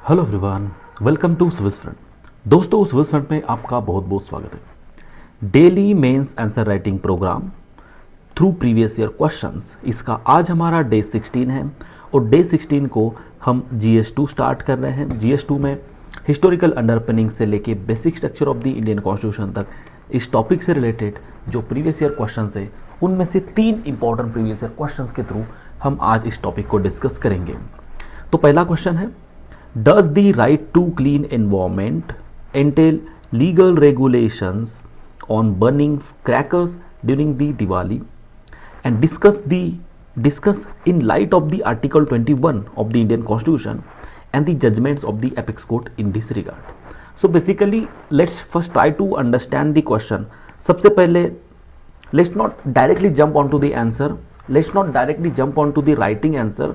Hello everyone, welcome to Swiss front. दोस्तों, Swiss front में आपका बहुत बहुत स्वागत है। Daily mains answer writing programme through previous year questions, इसका आज हमारा डे 16 है और डे 16 को हम GS2 स्टार्ट कर रहे हैं। GS2 में हिस्टोरिकल अंडरपिनिंग से लेके basic structure of the Indian constitution तक इस टॉपिक से रिलेटेड जो प्रीवियस ईयर क्वेश्चंस है उनमें से 3 इंपॉर्टेंट प्रीवियस ईयर क्वेश्चंस के थ्रू हम आज इस टॉपिक को डिस्कस करेंगे। तो पहला क्वेश्चन है, Does the right to clean environment entail legal regulations on burning crackers during the Diwali? And discuss in light of the Article 21 of the Indian Constitution and the judgments of the Apex Court in this regard. So basically, let's first try to understand the question. सबसे पहले, let's not directly jump onto the answer. Let's not directly jump onto the writing answer.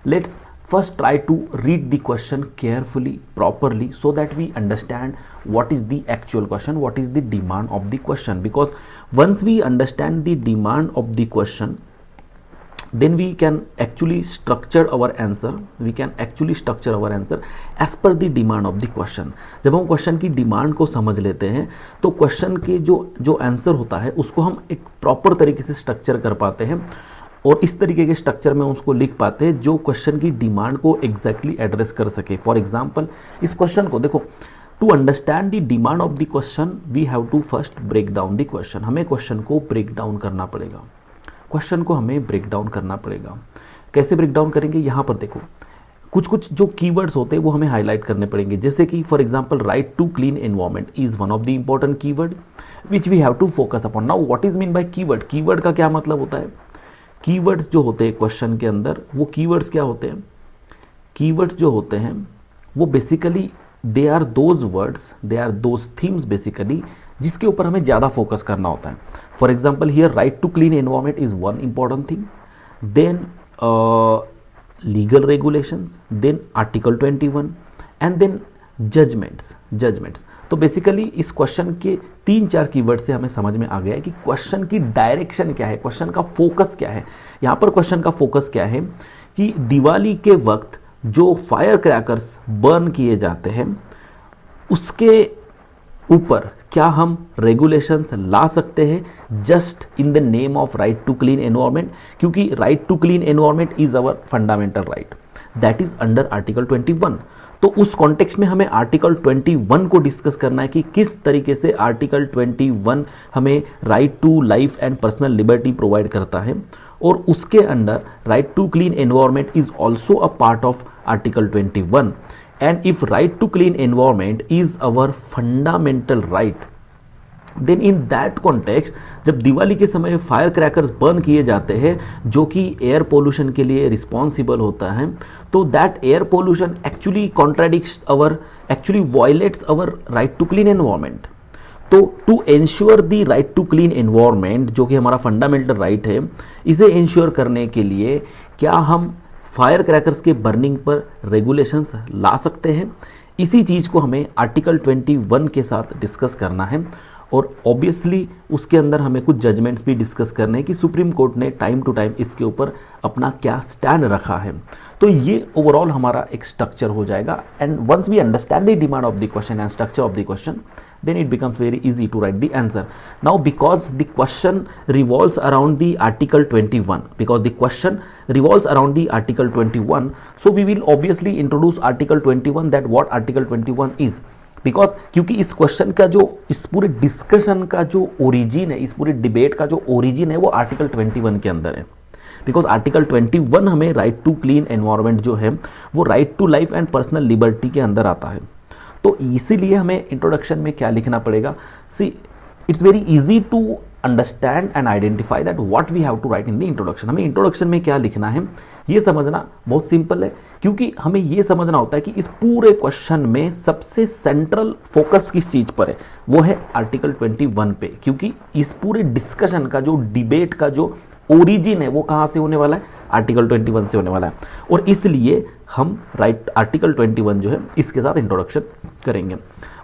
Let's first try to read the question carefully, properly, so that we understand what is the actual question, what is the demand of the question. Because once we understand the demand of the question, then we can actually structure our answer. We can actually structure our answer as per the demand of the question. जब हम question की demand को समझ लेते हैं तो question के जो आंसर होता है उसको हम एक प्रॉपर तरीके से स्ट्रक्चर कर पाते हैं और इस तरीके के स्ट्रक्चर में उसको लिख पाते हैं जो क्वेश्चन की डिमांड को एग्जैक्टली एड्रेस कर सके। फॉर एग्जांपल, इस क्वेश्चन को देखो, to understand the demand of the question we have to first break down the question. हमें क्वेश्चन को ब्रेक डाउन करना पड़ेगा। क्वेश्चन को हमें ब्रेक डाउन करना पड़ेगा। कैसे ब्रेक डाउन करेंगे? यहाँ पर देखो, कुछ जो कीवर्ड्स होते हैं वो हमें हाईलाइट करने पड़ेंगे। जैसे कि for example, right to clean environment is one of the important keyword which we have to focus upon. Now what is mean by keyword? Keyword का क्या मतलब होता है? कीवर्ड्स जो होते हैं क्वेश्चन के अंदर, वो कीवर्ड्स क्या होते हैं? कीवर्ड्स जो होते हैं वो basically they are those words, they are those themes basically जिसके ऊपर हमें ज़्यादा फोकस करना होता है। For example, here right to clean environment is one important thing, then legal regulations, then article 21 and then judgements. तो बेसिकली इस question के 3-4 कीवर्ड से हमें समझ में आ गया है कि क्वेश्चन की डायरेक्शन क्या है, क्वेश्चन का फोकस क्या है। यहाँ पर क्वेश्चन का फोकस क्या है कि दिवाली के वक्त जो फायर क्रैकर्स बर्न किए जाते हैं उसके ऊपर क्या हम रेगुलेशंस ला सकते हैं just in the name of right to clean environment, क्योंकि right to clean environment is our fundamental right that is under article 21। तो उस कॉन्टेक्स्ट में हमें आर्टिकल 21 को डिस्कस करना है कि किस तरीके से आर्टिकल 21 हमें right to life and personal liberty provide करता है और उसके under right to clean environment is also a part of article 21। And if right to clean environment is our fundamental right, then in that context जब दिवाली के समय fire crackers burn किए जाते हैं जो कि एयर पोल्यूशन के लिए रिस्पॉन्सिबल होता है, तो that air pollution actually contradicts our, actually violates our right to clean environment. तो to ensure the right to clean environment जो कि हमारा फंडामेंटल राइट है, इसे एंश्योर करने के लिए क्या हम फायर क्रैकर्स के बर्निंग पर रेगुलेशंस ला सकते हैं? इसी चीज़ को हमें आर्टिकल 21 के साथ डिस्कस करना है और ऑब्वियसली उसके अंदर हमें कुछ जजमेंट्स भी डिस्कस करने हैं कि सुप्रीम कोर्ट ने टाइम टू टाइम इसके ऊपर अपना क्या स्टैंड रखा है। तो ये ओवरऑल हमारा एक स्ट्रक्चर हो जाएगा। And once we understand the demand of the question and structure of the question, then it becomes very easy to write the answer. Now because the question revolves around the article 21, because the question revolves around the article 21, so we will obviously introduce article 21, that what article 21 is, because क्योंकि इस question का जो, इस पूरे discussion का जो origin है, इस पूरे डिबेट का जो ओरिजिन है वो आर्टिकल 21 के अंदर है। बिकॉज आर्टिकल 21 हमें राइट टू क्लीन एनवायरनमेंट जो है वो right to life and personal liberty के अंदर आता है। तो इसीलिए हमें इंट्रोडक्शन में क्या लिखना पड़ेगा? See, it's very easy to understand and identify that what we have to write in the introduction. हमें इंट्रोडक्शन में क्या लिखना है ये समझना बहुत सिंपल है, क्योंकि हमें ये समझना होता है कि इस पूरे क्वेश्चन में सबसे सेंट्रल फोकस किस चीज पर है, वो है आर्टिकल 21 पे। क्योंकि इस पूरे डिस्कशन का जो डिबेट का जो ओरिजिन है वो कहाँ से होने वाला है? आर्टिकल 21 से होने वाला है। और इसलिए हम राइट आर्टिकल 21 जो है इसके साथ इंट्रोडक्शन करेंगे।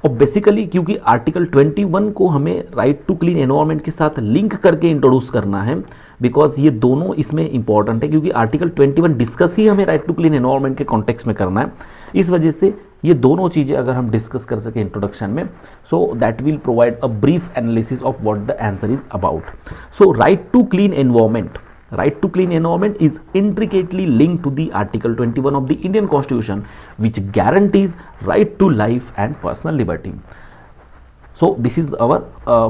और बेसिकली क्योंकि आर्टिकल 21 को हमें राइट टू क्लीन एनवायरनमेंट के साथ लिंक करके इंट्रोड्यूस करना है, बिकॉज ये दोनों इसमें इंपॉर्टेंट है, क्योंकि आर्टिकल 21 डिस्कस ही हमें राइट टू क्लीन एनवायरनमेंट के कॉन्टेक्स्ट में करना है। इस वजह से ये दोनों चीज़ें अगर हम डिस्कस कर सके इंट्रोडक्शन में, so that will provide a brief analysis of what the answer is about. So right to clean environment, right to clean environment is intricately linked to the article 21 of the Indian Constitution, which guarantees right to life and personal liberty. So this is our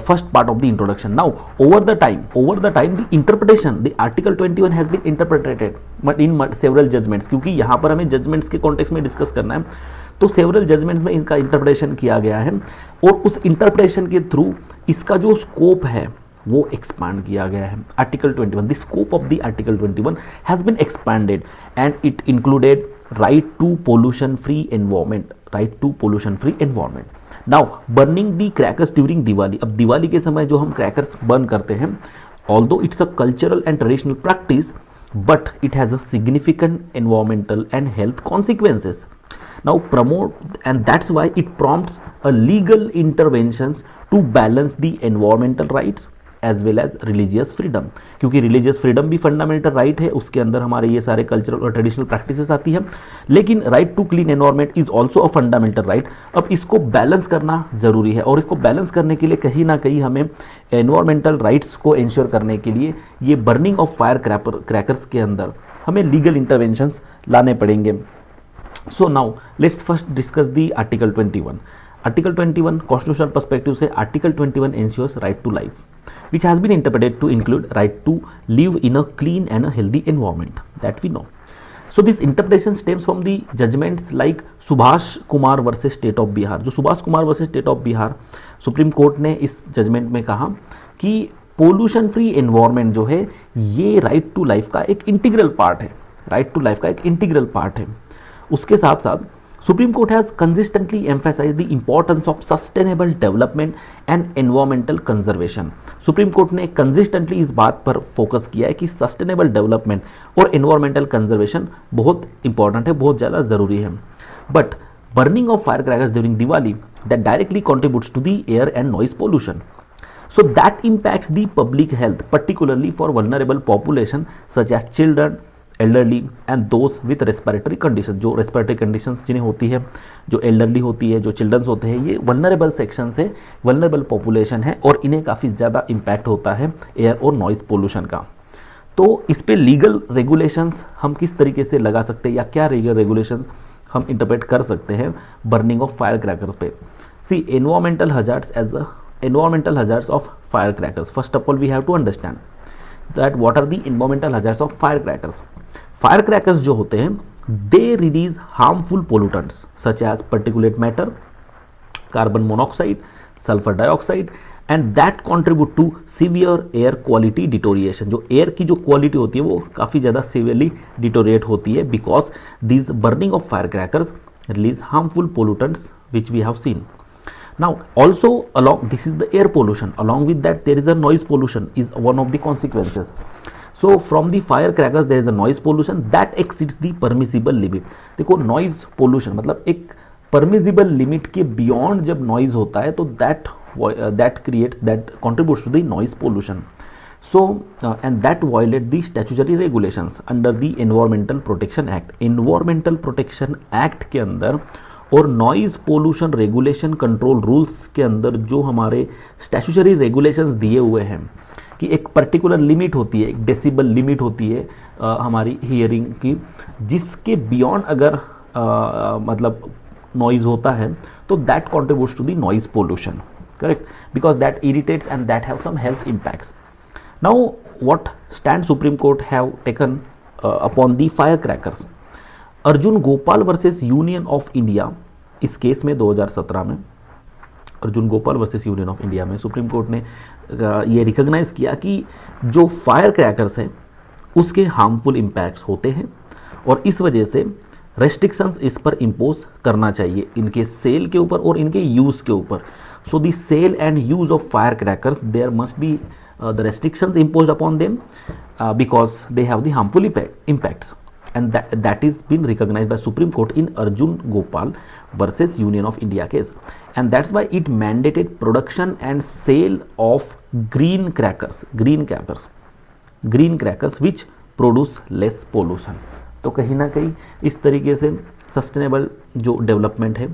first part of the introduction. Now over the time the interpretation, the article 21 has been interpreted but in several judgments, क्योंकि यहाँ पर हमें judgments के context में discuss करना है, तो several judgments में इनका interpretation किया गया है और उस interpretation के through इसका जो scope है वो एक्सपांड किया गया है। Article 21, the scope of the article 21 has been expanded and it included right to pollution free environment, right to pollution free environment. Now burning the crackers during Diwali, अब दिवाली के समय जो हम क्रैकर्स बर्न करते हैं, although it's a cultural and traditional practice, but it has a significant environmental and health consequences. Now promote, and that's why it prompts a legal interventions to balance the environmental rights as well as religious freedom, क्योंकि religious freedom भी fundamental right है, उसके अंदर हमारे ये सारे cultural और traditional practices आती है, लेकिन right to clean environment is also a fundamental right। अब इसको balance करना जरूरी है और इसको balance करने के लिए कहीं ना कहीं हमें environmental rights को ensure करने के लिए ये burning of fire crackers के अंदर हमें legal interventions लाने पड़ेंगे। So now let's first discuss the Article 21. Article 21 constitutional perspective से Article 21 ensures right to life, which has been interpreted to include right to live in a clean and a healthy environment, that we know. So this interpretation stems from the judgments like Subhash Kumar versus State of Bihar. जो Subhash Kumar versus State of Bihar, supreme court ने इस judgement में कहा कि pollution free environment जो है ये right to life का एक इंटीग्रल पार्ट है, राइट टू लाइफ का एक इंटीग्रल पार्ट है। उसके साथ साथ supreme court has consistently emphasise the importance of sustainable development and environmental conservation. Supreme court ने कंसिस्टेंटली इस बात पर फोकस किया है कि सस्टेनेबल डेवलपमेंट और एनवायरमेंटल कंजर्वेशन बहुत इंपॉर्टेंट है, बहुत ज़्यादा ज़रूरी है। But burning of fire crackers during Diwali that directly contributes to the air and noise pollution, so that impacts the public health, particularly for vulnerable population such as children, elderly and those with respiratory conditions। जो respiratory conditions जिन्हें होती है, जो elderly होती है, जो children होते हैं, ये vulnerable sections है, vulnerable population है और इन्हें काफ़ी ज़्यादा impact होता है एयर और नॉइज पोल्यूशन का। तो इस पे लीगल रेगुलेशंस हम किस तरीके से लगा सकते हैं या क्या लीगल रेगुलेशंस हम इंटरप्रेट कर सकते हैं बर्निंग ऑफ फायर क्रैकर्स पे। See environmental hazards as a environmental hazards of firecrackers. First of all, we have to understand that what are the environmental hazards of firecrackers. Firecrackers जो होते हैं, they release harmful pollutants such as particulate matter, carbon monoxide, sulfur dioxide, and that contribute to severe air quality deterioration। जो air की जो quality होती है वो काफ़ी ज़्यादा severely deteriorate होती है because these burning of firecrackers release harmful pollutants which we have seen। Now also along, this is the air pollution, along with that there is a noise pollution is one of the consequences। So from the firecrackers there is a noise pollution that exceeds the permissible limit। देखो noise pollution मतलब एक permissible limit के beyond जब noise होता है तो that creates, that contributes to the noise pollution। So and that violate the statutory regulations under the Environmental Protection Act। Environmental Protection Act के अंदर और noise pollution regulation control rules के अंदर जो हमारे स्टैट्यूटरी रेगुलेशंस दिए हुए हैं कि एक पर्टिकुलर लिमिट होती है, एक डेसिबल लिमिट होती है हमारी हियरिंग की, जिसके बियॉन्ड अगर मतलब नॉइज होता है तो that contributes to the noise pollution, correct, because that irritates and that have some health impacts. Now what stand supreme court have taken upon the fire crackers. Arjun Gopal versus union of India, इस case में 2017 में Arjun Gopal versus union of India में supreme court ने ये recognise किया कि जो fire crackers हैं उसके हार्मफुल इम्पैक्ट्स होते हैं और इस वजह से रेस्ट्रिक्शंस इस पर इम्पोज करना चाहिए, इनके सेल के ऊपर और इनके यूज़ के ऊपर। So the sale and use of fire crackers there must be the restrictions imposed upon them because they have the harmful impacts, and that is been recognized by Supreme Court in Arjun Gopal versus Union of India case, and that's why it mandated production and sale of green crackers, green crackers which produce less pollution. तो कहीं ना कहीं इस तरीके से sustainable जो development है,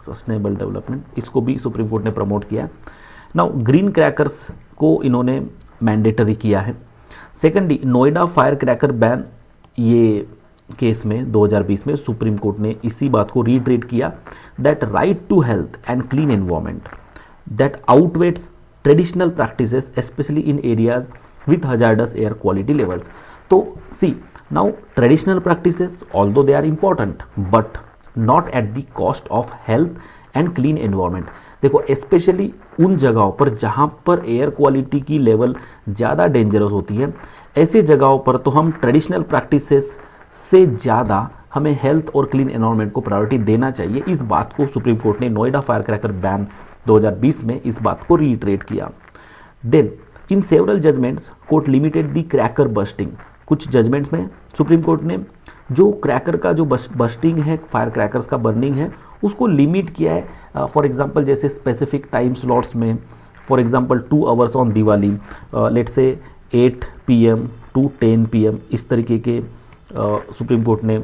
sustainable development, इसको भी सुप्रीम कोर्ट ने प्रमोट किया। नाउ ग्रीन क्रैकर्स को इन्होंने मैंडेटरी किया है। Secondly Noida fire cracker ban, ये केस में 2020 में सुप्रीम कोर्ट ने इसी बात को रीट्रेट किया that right to health and clean environment that outweighs traditional practices specially in areas with hazardous air quality levels. तो see now traditional practices although they are important but not at the cost of health and clean environment. देखो specially उन जगहों पर जहाँ पर air quality की level ज़्यादा dangerous होती है, ऐसे जगहों पर तो हम ट्रेडिशनल प्रैक्टिसेस से ज़्यादा हमें हेल्थ और क्लीन एनवायरनमेंट को प्रायोरिटी देना चाहिए। इस बात को सुप्रीम कोर्ट ने नोएडा फायर क्रैकर बैन 2020 में इस बात को रीट्रेट किया। Then in several judgments court limited the cracker bursting. कुछ जजमेंट्स में सुप्रीम कोर्ट ने जो क्रैकर का जो बस्टिंग है, फायर क्रैकर्स का बर्निंग है, उसको लिमिट किया है। फॉर एग्जांपल जैसे स्पेसिफिक टाइम स्लॉट्स में, for example 2 hours on Diwali, let's say 8 PM to 10 PM, इस तरीके के सुप्रीम कोर्ट ने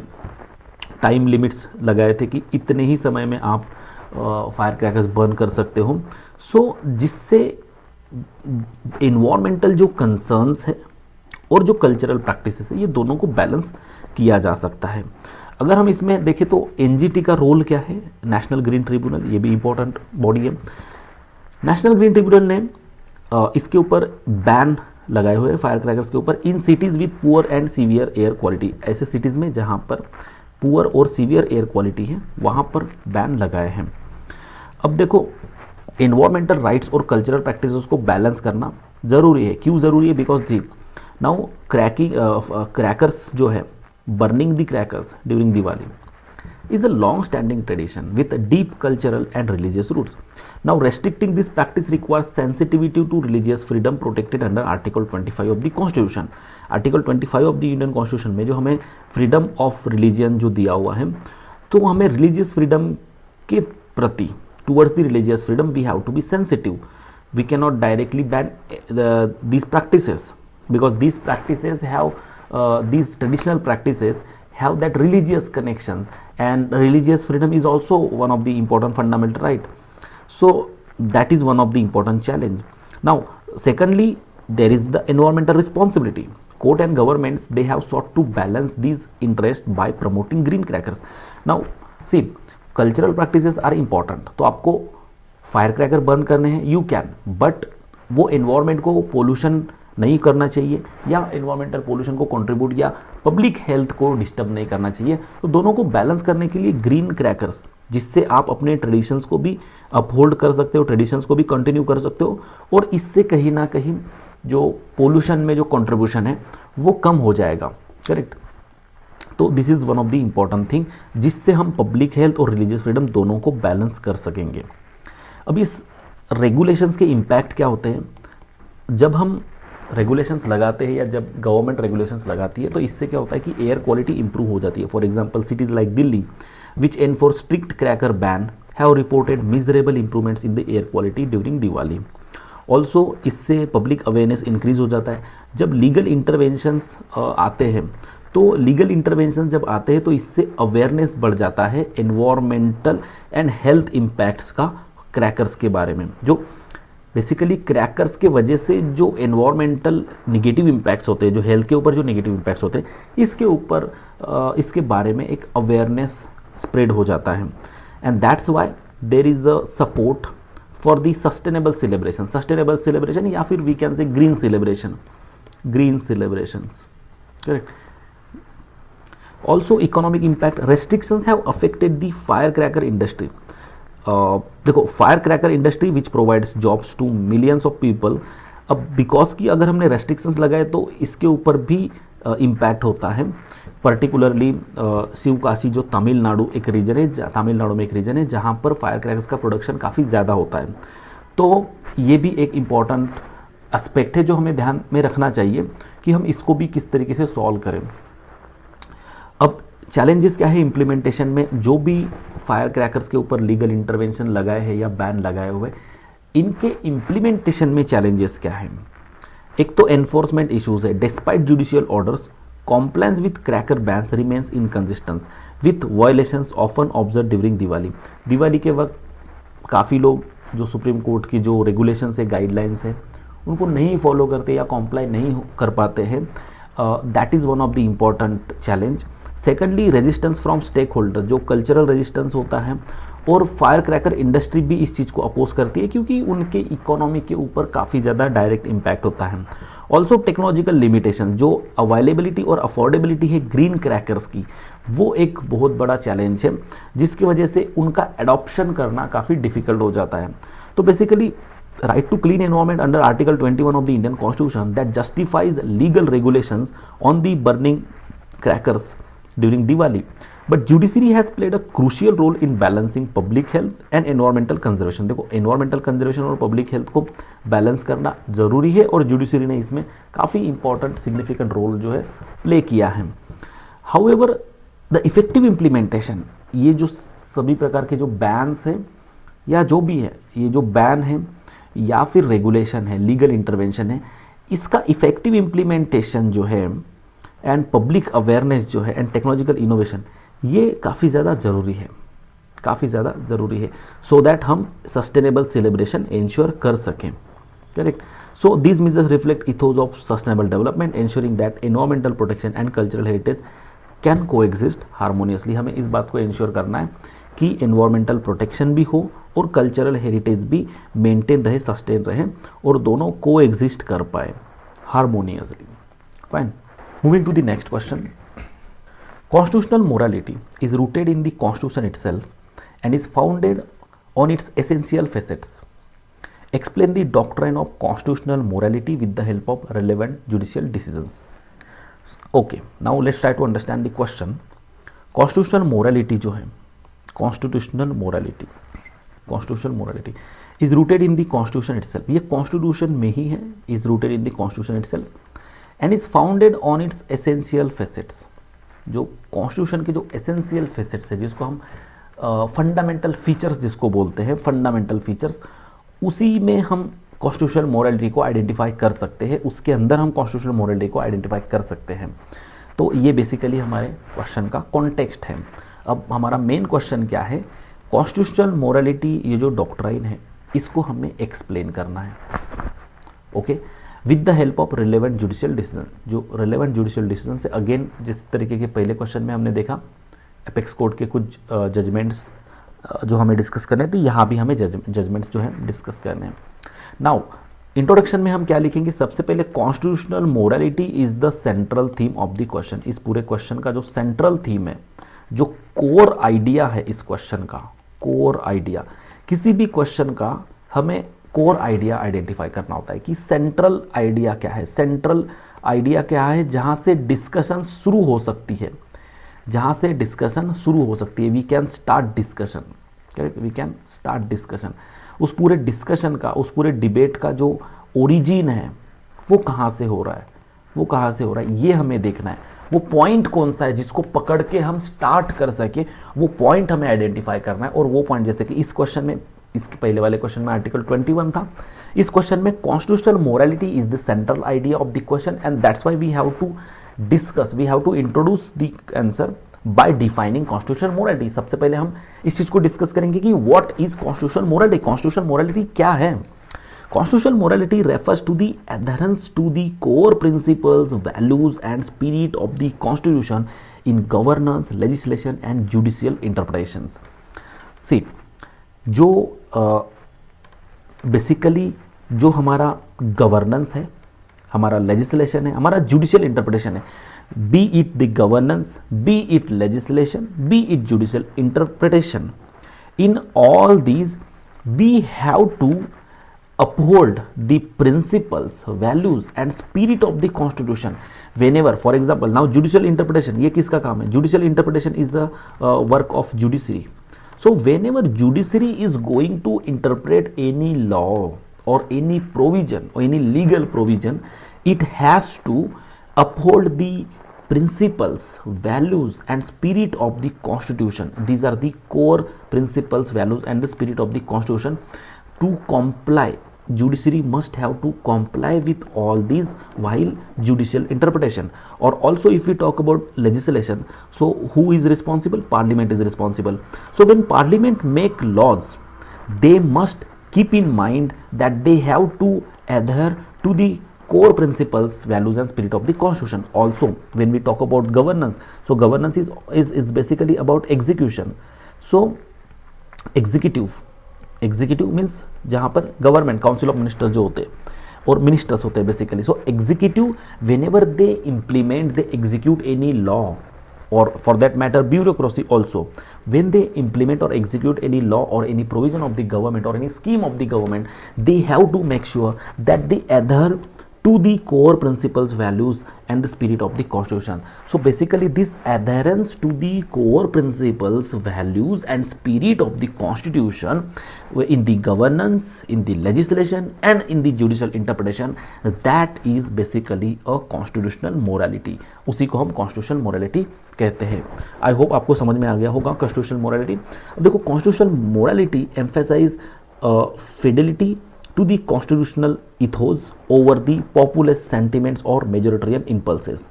टाइम लिमिट्स लगाए थे कि इतने ही समय में आप फायर क्रैकर्स बर्न कर सकते हो। सो जिससे इन्वायरमेंटल जो कंसर्न्स है और जो कल्चरल प्रैक्टिसेस है, ये दोनों को बैलेंस किया जा सकता है। अगर हम इसमें देखें तो एनजीटी का रोल क्या है, नेशनल ग्रीन ट्रिब्यूनल, ये भी इंपॉर्टेंट बॉडी है। नेशनल ग्रीन ट्रिब्यूनल ने इसके ऊपर बैन लगाए हुए फायर क्रैकर्स के ऊपर in cities with poor and severe air quality. ऐसे सिटीज़ में जहाँ पर पुअर और सीवियर एयर क्वालिटी है, वहाँ पर बैन लगाए हैं। अब देखो एनवायरमेंटल राइट्स और कल्चरल प्रैक्टिसेस को बैलेंस करना ज़रूरी है। क्यों ज़रूरी है? बिकॉज दी नाउ क्रैकर्स जो है, burning the crackers during Diwali is a long-standing tradition with deep cultural and religious roots. Now, restricting this practice requires sensitivity to religious freedom protected under Article 25 of the Constitution. Article 25 of the Indian Constitution में जो हमें freedom of religion जो दिया हुआ है, तो हमें religious freedom के प्रति towards the religious freedom we have to be sensitive. We cannot directly ban these practices because these practices have these traditional practices have that religious connections, and religious freedom is also one of the important fundamental right. So that is one of the important challenge. Now secondly, there is the environmental responsibility. Court and governments, they have sought to balance these interests by promoting green crackers. Now see, cultural practices are important. तो आपको fire cracker burn करने हैं, you can, but वो environment को pollution नहीं करना चाहिए या एनवायरमेंटल पोल्यूशन को कंट्रीब्यूट या पब्लिक हेल्थ को डिस्टर्ब नहीं करना चाहिए। तो दोनों को बैलेंस करने के लिए ग्रीन क्रैकर्स, जिससे आप अपने ट्रेडिशंस को भी अपहोल्ड कर सकते हो, ट्रेडिशंस को भी कंटिन्यू कर सकते हो, और इससे कहीं ना कहीं जो पोल्यूशन में जो कंट्रीब्यूशन है वो कम हो जाएगा। करेक्ट? तो this is one of the important thing जिससे हम पब्लिक हेल्थ और रिलीजियस फ्रीडम दोनों को बैलेंस कर सकेंगे। अब इस रेगुलेशंस के इम्पैक्ट क्या होते हैं? जब हम रेगुलेशंस लगाते हैं या जब गवर्नमेंट रेगुलेशंस लगाती है, तो इससे क्या होता है कि एयर क्वालिटी इंप्रूव हो जाती है। For example cities like Delhi which enforce strict cracker ban have reported miserable improvements in the air quality during Diwali. Also इससे पब्लिक अवेयरनेस इंक्रीज हो जाता है। जब लीगल इंटरवेंशंस आते हैं, तो लीगल इंटरवेंशन जब आते हैं तो इससे अवेयरनेस बढ़ जाता है एनवायरमेंटल एंड हेल्थ इम्पैक्ट्स का क्रैकर्स के बारे में। जो बेसिकली क्रैकर्स के वजह से जो एनवायरमेंटल नेगेटिव इम्पैक्ट्स होते हैं, जो हेल्थ के ऊपर जो नेगेटिव इम्पैक्ट्स होते हैं, इसके ऊपर इसके बारे में एक अवेयरनेस स्प्रेड हो जाता है। And that's why there is a support for the sustainable celebration या फिर we can say green celebration. Correct? Also economic impact, restrictions have affected the fire cracker industry. देखो fire cracker industry which provides jobs to millions of people. अब because की अगर हमने restrictions लगाए तो इसके ऊपर भी इम्पैक्ट होता है। पर्टिकुलरली शिवकाशी जो तमिलनाडु में एक रीजन है जहाँ पर फायर क्रैकर्स का प्रोडक्शन काफ़ी ज़्यादा होता है। तो ये भी एक इम्पॉर्टेंट एस्पेक्ट है जो हमें ध्यान में रखना चाहिए कि हम इसको भी किस तरीके से सॉल्व करें। अब चैलेंजेस क्या है इम्प्लीमेंटेशन में? जो भी फायर क्रैकर्स के ऊपर लीगल इंटरवेंशन लगाए हैं या बैन लगाए हुए, इनके इम्प्लीमेंटेशन में चैलेंजेस क्या है? एक तो एनफोर्समेंट इश्यूज है, despite judicial orders compliance with cracker bans remains inconsistent with violations often observed during Diwali. Diwali के वक्त काफ़ी लोग जो सुप्रीम कोर्ट की जो रेगुलेशंस है, गाइडलाइंस है, उनको नहीं फॉलो करते या कॉम्प्लाई नहीं कर पाते हैं। That is one of the important challenge. Secondly resistance from stakeholder, जो कल्चरल रेजिस्टेंस होता है, और फायर क्रैकर इंडस्ट्री भी इस चीज़ को अपोज करती है क्योंकि उनके इकोनॉमी के ऊपर काफ़ी ज़्यादा डायरेक्ट इम्पैक्ट होता है। ऑल्सो टेक्नोलॉजिकल लिमिटेशन, जो अवेलेबिलिटी और अफोर्डेबिलिटी है ग्रीन क्रैकर्स की, वो एक बहुत बड़ा चैलेंज है जिसकी वजह से उनका एडॉप्शन करना काफ़ी डिफिकल्ट हो जाता है। तो basically right to clean environment under Article 21 of the Indian Constitution that justifies legal regulations on the burning crackers during Diwali. But judiciary has played a crucial role in balancing public health and environmental conservation. देखो environmental conservation और public health को balance करना जरूरी है और judiciary ने इसमें काफ़ी important significant role जो है play किया है। However, the effective implementation, ये जो सभी प्रकार के जो bans हैं या जो भी है, ये जो ban है या फिर रेगुलेशन है, लीगल इंटरवेंशन है, इसका इफेक्टिव इम्प्लीमेंटेशन जो है एंड पब्लिक अवेयरनेस जो है एंड टेक्नोलॉजिकल इनोवेशन, ये काफ़ी ज़्यादा ज़रूरी है, काफ़ी ज़्यादा ज़रूरी है सो दैट हम सस्टेनेबल सेलिब्रेशन इंश्योर कर सकें। Correct. So these measures reflect ethos of sustainable development ensuring that environmental protection and cultural heritage can को एग्जिस्ट हारमोनियसली। हमें इस बात को इंश्योर करना है कि एनवायरमेंटल प्रोटेक्शन भी हो और कल्चरल हेरिटेज भी मेंटेन रहे, सस्टेन रहे और दोनों को एग्जिस्ट कर पाए harmoniously. Fine, moving to the next question. Constitutional morality is rooted in the constitution itself and is founded on its essential facets. Explain the doctrine of constitutional morality with the help of relevant judicial decisions. Okay, now let's try to understand the question. Constitutional morality जो है, constitutional morality is rooted in the constitution itself, ये constitution में ही है, is rooted in the constitution itself and is founded on its essential facets. जो constitution के जो essential facets है, जिसको हम फंडामेंटल फीचर्स जिसको बोलते हैं, फंडामेंटल फीचर्स, उसी में हम कॉन्स्टिट्यूशनल मोरालिटी को आइडेंटिफाई कर सकते हैं, उसके अंदर हम कॉन्स्टिट्यूशनल मोरालिटी को आइडेंटिफाई कर सकते हैं। तो ये बेसिकली हमारे क्वेश्चन का कॉन्टेक्स्ट है। अब हमारा मेन क्वेश्चन क्या है, कॉन्स्टिट्यूशनल मोरालिटी, ये जो डॉक्ट्राइन है इसको हमें एक्सप्लेन करना है। Okay, with the help of relevant judicial decision. जो रिलेवेंट जुडिशियल डिसीजन से, अगेन जिस तरीके के पहले क्वेश्चन में हमने देखा एपेक्स कोर्ट के कुछ जजमेंट्स जो हमें डिस्कस करने थे, यहाँ भी हमें जजमेंट्स जो है डिस्कस करने हैं। नाउ इंट्रोडक्शन में हम क्या लिखेंगे, सबसे पहले constitutional morality is the central theme of the question. इस पूरे क्वेश्चन का जो सेंट्रल थीम है, जो कोर आइडिया है इस क्वेश्चन का, कोर आइडिया, किसी भी क्वेश्चन का हमें कोर आइडिया आइडेंटिफाई करना होता है कि सेंट्रल आइडिया क्या है, सेंट्रल आइडिया क्या है जहां से डिस्कशन शुरू हो सकती है, जहां से डिस्कशन शुरू हो सकती है। We can start discussion, correct, we can start discussion. उस पूरे डिस्कशन का, उस पूरे डिबेट का जो ओरिजिन है वो कहाँ से हो रहा है, वो कहाँ से हो रहा है, ये हमें देखना है। वो पॉइंट कौन सा है जिसको पकड़ के हम स्टार्ट कर सके, वो पॉइंट हमें आइडेंटिफाई करना है। और वो पॉइंट जैसे कि इस क्वेश्चन में, इसके पहले वाले क्वेश्चन में आर्टिकल 21 था, इस क्वेश्चन में constitutional morality is the central idea of the question and that's why we have to discuss, we have to introduce the answer by defining constitutional morality. सबसे पहले हम इस चीज को डिस्कस करेंगे कि what is constitutional morality, constitutional morality क्या है। Constitutional morality refers to the adherence to the core principles, values and spirit of the Constitution in governance, legislation and judicial interpretations. See, जो बेसिकली जो हमारा governance है, हमारा legislation है, हमारा judicial interpretation है, be it the governance, be it legislation, be it judicial interpretation, in all these we have to uphold the principles, values and spirit of the constitution whenever, for example, now judicial interpretation, ये किसका काम है, judicial interpretation is the work of judiciary. So whenever judiciary is going to interpret any law or any provision or any legal provision, it has to uphold the principles, values and spirit of the constitution. These are the core principles, values and the spirit of the constitution to comply judiciary must have to comply with all these while judicial interpretation. Or also if we talk about legislation, so who is responsible? Parliament is responsible. So when parliament make laws, they must keep in mind that they have to adhere to the core principles, values and spirit of the constitution. Also when we talk about governance, so governance is basically about execution. So executive means जहाँ पर government council of ministers जो होते हैं और ministers होते हैं basically. So executive when ever they implement, they execute any law, or for that matter bureaucracy also, when they implement or execute any law or any provision of the government or any scheme of the government, they have to make sure that they adhere to the core principles, values and the spirit of the constitution. So basically this adherence to the core principles, values and spirit of the constitution in the governance, in the legislation and in the judicial interpretation, that is basically a constitutional morality. उसी को हम constitutional morality कहते हैं. I hope आपको समझ में आ गया होगा constitutional morality. अब देखो constitutional morality emphasize fidelity to the constitutional ethos over the populist sentiments or majoritarian impulses,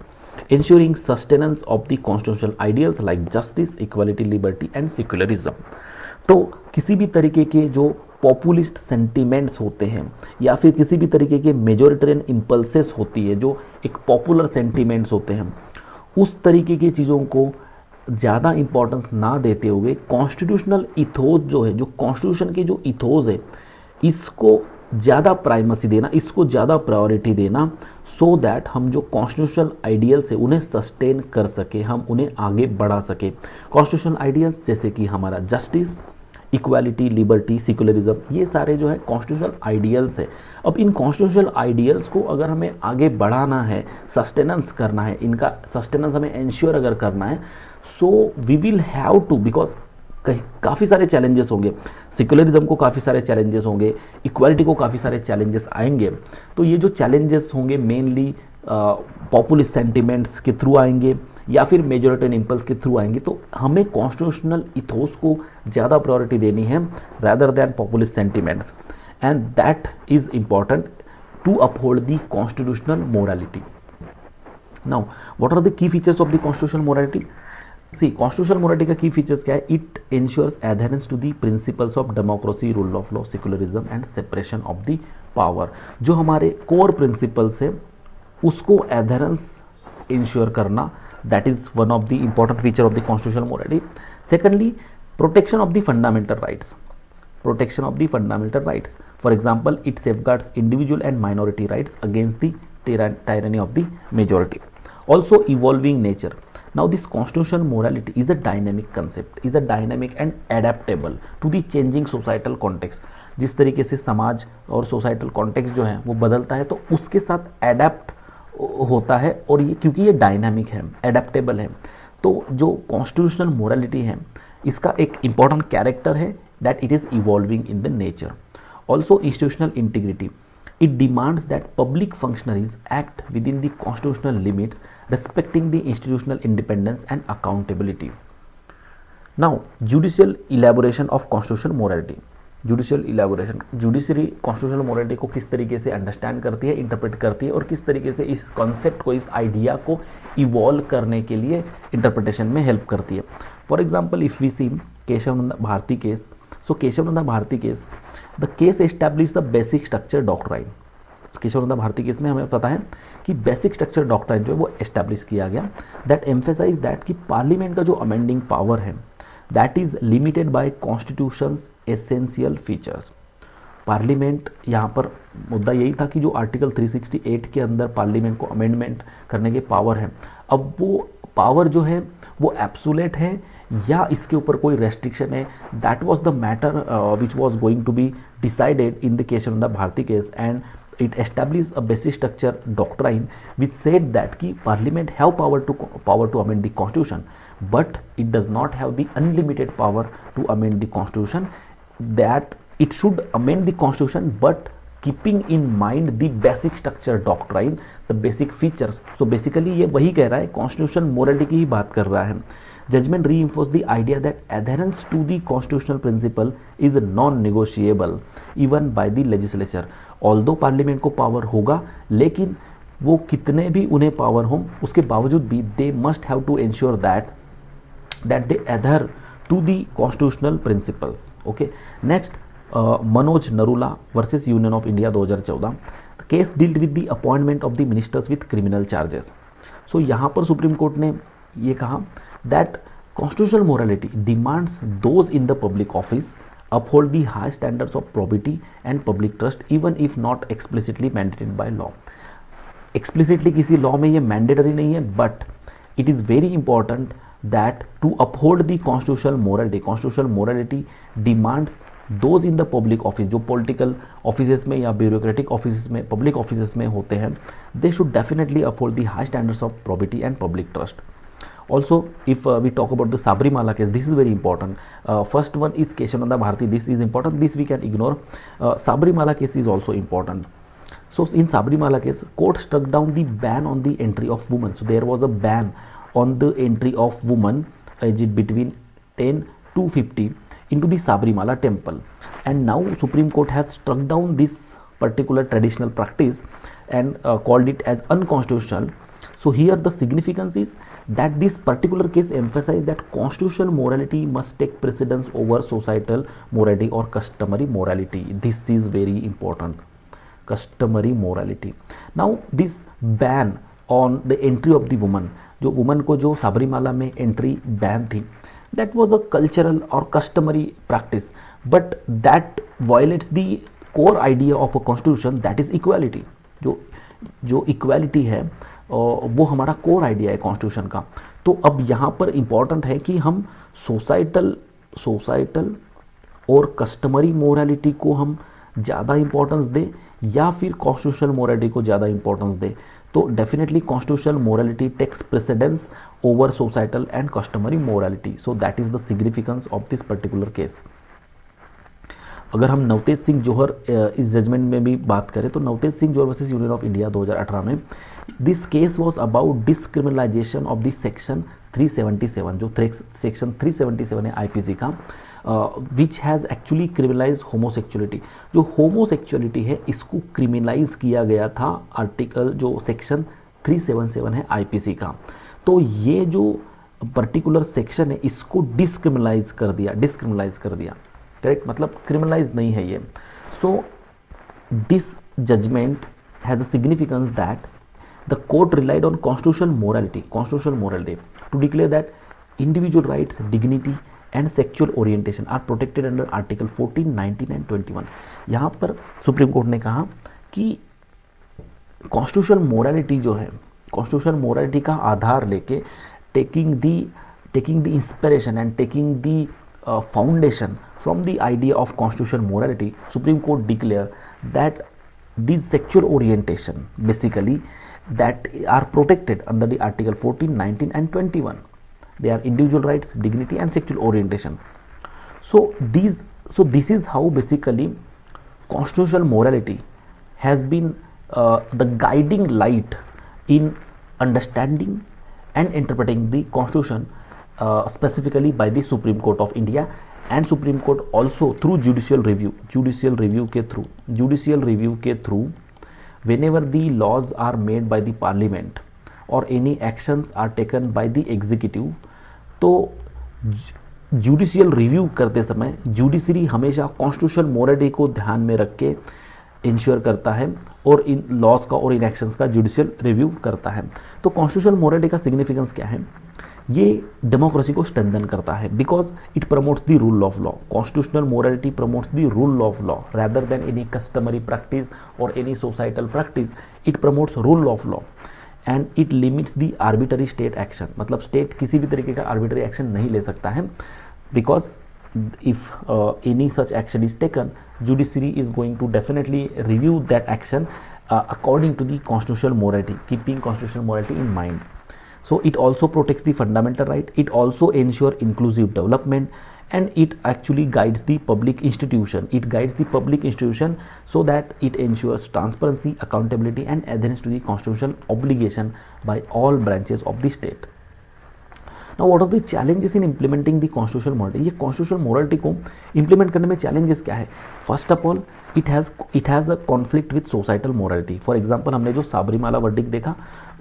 ensuring sustenance of the constitutional ideals like justice, equality, liberty and secularism. तो किसी भी तरीके के जो पॉपुलिस्ट सेंटिमेंट्स होते हैं या फिर किसी भी तरीके के मेजोरिटेरियन इम्पल्सेस होती है, जो एक पॉपुलर सेंटिमेंट्स होते हैं, उस तरीके की चीज़ों को ज़्यादा इंपॉर्टेंस ना देते हुए कॉन्स्टिट्यूशनल इथोस जो है, जो कॉन्स्टिट्यूशन के जो इथोस है, इसको ज़्यादा प्राइमेसी देना, इसको ज़्यादा प्रायोरिटी देना, सो दैट हम जो कॉन्स्टिट्यूशनल आइडियल्स है उन्हें सस्टेन कर सके, हम उन्हें आगे बढ़ा सके. कॉन्स्टिट्यूशनल आइडियल्स जैसे कि हमारा जस्टिस, इक्वालिटी, लिबर्टी, सेक्युलरिज्म, ये सारे जो है कॉन्स्टिट्यूशनल आइडियल्स है. अब इन कॉन्स्टिट्यूशनल आइडियल्स को अगर हमें आगे बढ़ाना है, सस्टेनेंस करना है, इनका सस्टेनेंस हमें इंश्योर अगर करना है, so we will have to, because काफ़ी सारे चैलेंजेस होंगे, सेक्युलरिज्म को काफ़ी सारे चैलेंजेस होंगे, इक्वालिटी को काफ़ी सारे चैलेंजेस आएंगे. तो ये जो चैलेंजेस होंगे मेनली पॉपुलिस्ट सेंटिमेंट्स के थ्रू आएंगे या फिर मेजोरिटेरियन इम्पल्स के थ्रू आएंगे. तो हमें कॉन्स्टिट्यूशनल इथोस को ज़्यादा प्रायोरिटी देनी है rather than populist sentiments, and that is important to uphold the constitutional morality. Now what are the key features of the constitutional morality? See, constitutional morality का key features क्या है? It ensures adherence to the principles of democracy, rule of law, secularism and separation of the power. जो हमारे core principles है उसको adherence ensure करना, that is one of the important feature of the constitutional morality. Secondly, protection of the fundamental rights. Protection of the fundamental rights. For example, it safeguards individual and minority rights against the tyranny of the majority. Also, evolving nature. Now, this constitutional morality is a dynamic concept, is a dynamic and adaptable to the changing societal context. जिस तरीके से समाज और societal context जो है वो बदलता है, तो उसके साथ adapt होता है. और ये क्योंकि ये डायनामिक है, एडेप्टेबल है, तो जो कॉन्स्टिट्यूशनल मोरालिटी है इसका एक इंपॉर्टेंट कैरेक्टर है that it is evolving in the nature. Also institutional integrity. It demands that public functionaries act with in the constitutional limits respecting the institutional independence and accountability. Now judicial elaboration of constitutional morality. Judicial elaboration, judiciary constitutional morality को किस तरीके से understand करती है, interpret करती है और किस तरीके से इस कॉन्सेप्ट को, इस आइडिया को इवॉल्व करने के लिए इंटरप्रिटेशन में हेल्प करती है. For example if we see Kesavananda Bharati case. So Kesavananda Bharati case, the case establish the basic structure doctrine. Kesavananda Bharati case में हमें पता है कि बेसिक स्ट्रक्चर डॉक्ट्राइन जो है वो एस्टैब्लिश किया गया, दैट एम्फेसाइज दैट कि पार्लियामेंट का जो अमेंडिंग पावर है that is limited by constitutions essential features. Parliament, यहाँ पर मुद्दा यही था कि जो आर्टिकल 368 के अंदर पार्लियामेंट को अमेंडमेंट करने के पावर है, अब वो पावर जो है वो एब्सोल्यूट है या इसके ऊपर कोई रेस्ट्रिक्शन है. That was the matter which was going to be decided in the Kesavananda Bharati case, and it established a basic structure doctrine which said that ki parliament have power to amend the constitution, but it does not have the unlimited power to amend the constitution, that it should amend the constitution but keeping in mind the basic structure doctrine, the basic features. So basically ये वही कह रहा है, constitutional morality की ही बात कर रहा है, Judgment reinforced the idea that adherence to the constitutional principle is non-negotiable even by the legislature. Although parliament को पावर होगा, लेकिन वो कितने भी उन्हें पावर हों, उसके बावजूद भी they must have to ensure that they adhere to the constitutional principles. Okay. Next, Manoj Narula versus union of India 2014. Case dealt with the appointment of the ministers with criminal charges. So यहाँ पर Supreme court ने ये कहा that constitutional morality demands those in the public office uphold the high standards of probity and public trust even if not explicitly mandated by law. Explicitly किसी law में ये mandatory नहीं है, but it is very important that to uphold the constitutional morality demands those in the public office, जो political offices में या bureaucratic offices में, public offices में होते हैं, they should definitely uphold the high standards of probity and public trust. Also, if we talk about the Sabrimala case, this is very important. First one is Keshananda Bharati. This is important. This we can ignore. Sabrimala case is also important. So in Sabrimala case, court struck down the ban on the entry of women. So there was a ban on the entry of women aged between 10 to 50 into the Sabrimala temple, and now Supreme Court has struck down this particular traditional practice and called it as unconstitutional. So here the significance is that this particular case emphasizes that constitutional morality must take precedence over societal morality or customary morality. This is very important, customary morality. Now this ban on the entry of the woman, जो woman को जो साबरीमाला में entry ban थी, that was a cultural और customary practice, but that violets the core idea of a constitution, that is equality. जो equality है वो हमारा कोर आइडिया है कॉन्स्टिट्यूशन का. तो अब यहाँ पर इंपॉर्टेंट है कि हम सोसाइटल और कस्टमरी मोरालिटी को हम ज़्यादा इंपॉर्टेंस दें या फिर कॉन्स्टिट्यूशनल मोरालिटी को ज़्यादा इंपॉर्टेंस दें. तो definitely constitutional morality takes precedence over societal and customary morality. So that is the significance of this particular case. अगर हम नवतेज सिंह जौहर इस जजमेंट में भी बात करें तो Navtej Singh Johar versus union of India 2018 में this case was about decriminalisation of this section 377, जो सेक्शन 377 है आईपीसी का, which has actually criminalise homosexuality. जो होमोसेक्चुअलिटी है इसको क्रिमिनलाइज किया गया था आर्टिकल जो सेक्शन 377 है आईपीसी का. तो ये जो पर्टिकुलर सेक्शन है इसको डिस्क्रिमिनलाइज कर दिया, करेक्ट, मतलब क्रिमिनलाइज नहीं है ये. So this judgment has a significance that the court relied on constitutional morality to declare that individual rights, dignity and sexual orientation are protected under Article 14, 19 and 21. यहाँ पर सुप्रीम कोर्ट ने कहा कि constitutional morality जो है, constitutional morality का आधार लेके taking the inspiration and taking the foundation from the idea of constitutional morality, supreme court declare that this sexual orientation basically that are protected under the Article 14, 19 and 21. They are individual rights, dignity and sexual orientation. So this is how basically constitutional morality has been the guiding light in understanding and interpreting the constitution, specifically by the Supreme Court of India, and Supreme Court also through judicial review के through whenever the laws are made by the parliament or any actions are taken by the executive, तो judicial review करते समय judiciary हमेशा constitutional morality को ध्यान में रख के इंश्योर करता है और इन लॉज का और इन एक्शंस का जुडिशियल रिव्यू करता है. तो कॉन्स्टिट्यूशनल मोरालिटी का सिग्निफिकेंस क्या है? ये डेमोक्रेसी को स्ट्रेंथन करता है because it promotes the rule of law. Constitutional morality promotes the rule of law rather than any customary practice or any societal practice. It promotes rule of law and it limits the arbitrary state action. मतलब state किसी भी तरीके का arbitrary action नहीं ले सकता है because if any such action is taken, judiciary is going to definitely review that action according to the constitutional morality, keeping constitutional morality in mind. So it also protects the fundamental right, it also ensures inclusive development, and it actually guides the public institution. So that it ensures transparency, accountability and adherence to the constitutional obligation by all branches of the state. Now what are the challenges in implementing the constitutional morality, ये constitutional morality को implement करने में challenges क्या है? First of all it has a conflict with societal morality. For example हमने जो Sabarimala verdict देखा,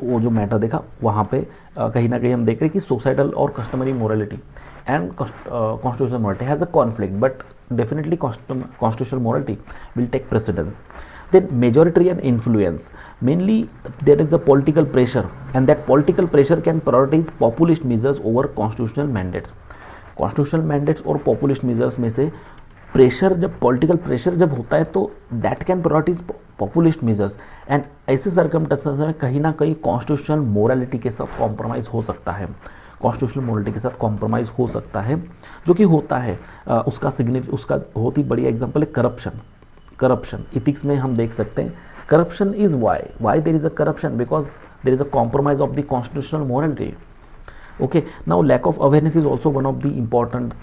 वो जो मैटर देखा, वहाँ पे कहीं ना कहीं हम देख रहे हैं कि सोसाइटल और customary morality and constitutional morality has a conflict, but definitely constitutional morality will take precedence. Then majoritarian influence, mainly there is a political pressure, and that political pressure can prioritize populist measures over constitutional mandates. constitutional mandates और populist measures में से pressure, जब political pressure जब होता है तो that can priorities populist measures, and ऐसे circumstances में कहीं ना कहीं कॉन्स्टिट्यूशनल मोरालिटी के साथ कॉम्प्रोमाइज़ हो सकता है, कॉन्स्टिट्यूशनल मोरालिटी के साथ कॉम्प्रोमाइज़ हो सकता है, जो कि होता है। उसका बहुत ही बढ़िया एग्जांपल है करप्शन। इथिक्स में हम देख सकते हैं corruption is why there is a corruption, because there is a compromise of the constitutional morality. Okay, now lack of awareness is also one of the important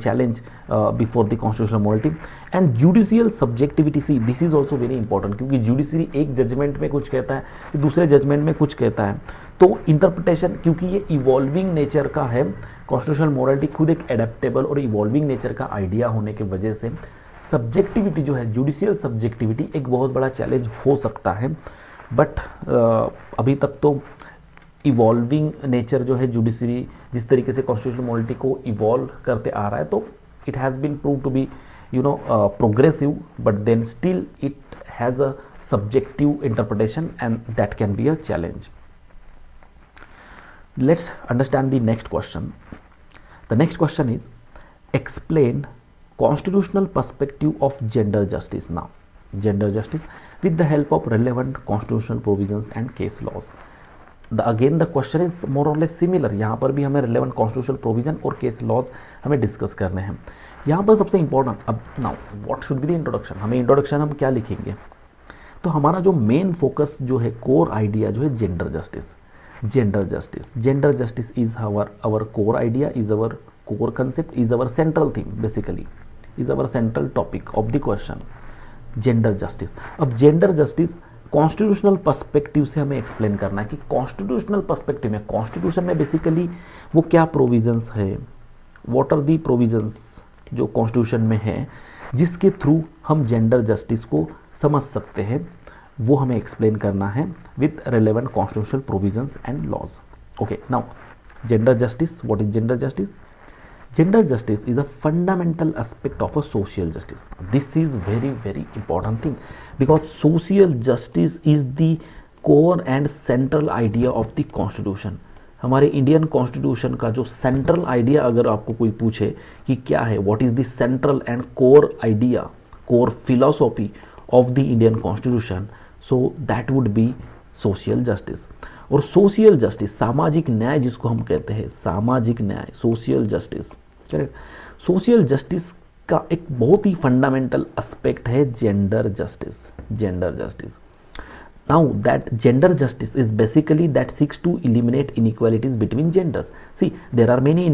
challenge before the constitutional morality, and judicial subjectivity. See, this is also very important, क्योंकि judiciary एक judgement में कुछ कहता है, दूसरे judgement में कुछ कहता है, तो इंटरप्रिटेशन, क्योंकि ये इवॉल्विंग नेचर का है, कॉन्स्टिट्यूशनल मोरालिटी खुद एक एडेप्टेबल और इवॉल्विंग नेचर का आइडिया होने की वजह से सब्जेक्टिविटी जो है, जुडिशियल सब्जेक्टिविटी एक बहुत बड़ा चैलेंज हो सकता है। बट अभी तक तो इवॉल्विंग नेचर जो है जुडिशरी, जिस तरीके से कॉन्स्टिट्यूशनल मोरालिटी को इवॉल्व करते आ रहा है, तो it has been prove to be progressive, but then still it has a subjective interpretation and that can be a challenge. Let's understand the next question. The next question is explain constitutional perspective of gender justice. Now, gender justice with the help of relevant constitutional provisions and case laws. Again the question is more or less similar. यहाँ पर भी हमें relevant constitutional provision और case laws हमें discuss करने हैं। यहाँ पर सबसे इम्पोर्टेंट, अब now what should be the introduction, हमें इंट्रोडक्शन हम क्या लिखेंगे? तो हमारा जो मेन फोकस जो है, कोर आइडिया जो है, gender justice is our core idea, is our core concept, is our central theme, basically is our central topic of the question, gender justice. अब जेंडर जस्टिस कॉन्स्टिट्यूशनल पर्सपेक्टिव से हमें explain करना है कि constitutional perspective में, constitution में basically वो क्या प्रोविजंस है, व्हाट आर दी प्रोविजंस जो कॉन्स्टिट्यूशन में है जिसके थ्रू हम जेंडर जस्टिस को समझ सकते हैं, वो हमें एक्सप्लेन करना है with relevant constitutional provisions and laws. Okay, now gender justice, what is gender justice? Gender justice is a fundamental aspect of a social justice. This is very, very important thing, because social justice is the core and central idea of the constitution. हमारे Indian constitution का जो central idea, अगर आपको कोई पूछे कि क्या है, what is the central and core idea, core philosophy of the Indian constitution, so that would be social justice. और सोशल जस्टिस, सामाजिक न्याय जिसको हम कहते हैं, सामाजिक न्याय, social justice, correct. Social justice का एक बहुत ही फंडामेंटल एस्पेक्ट है gender justice. Now that gender justice is basically that seeks to eliminate inequalities between genders. See, there are many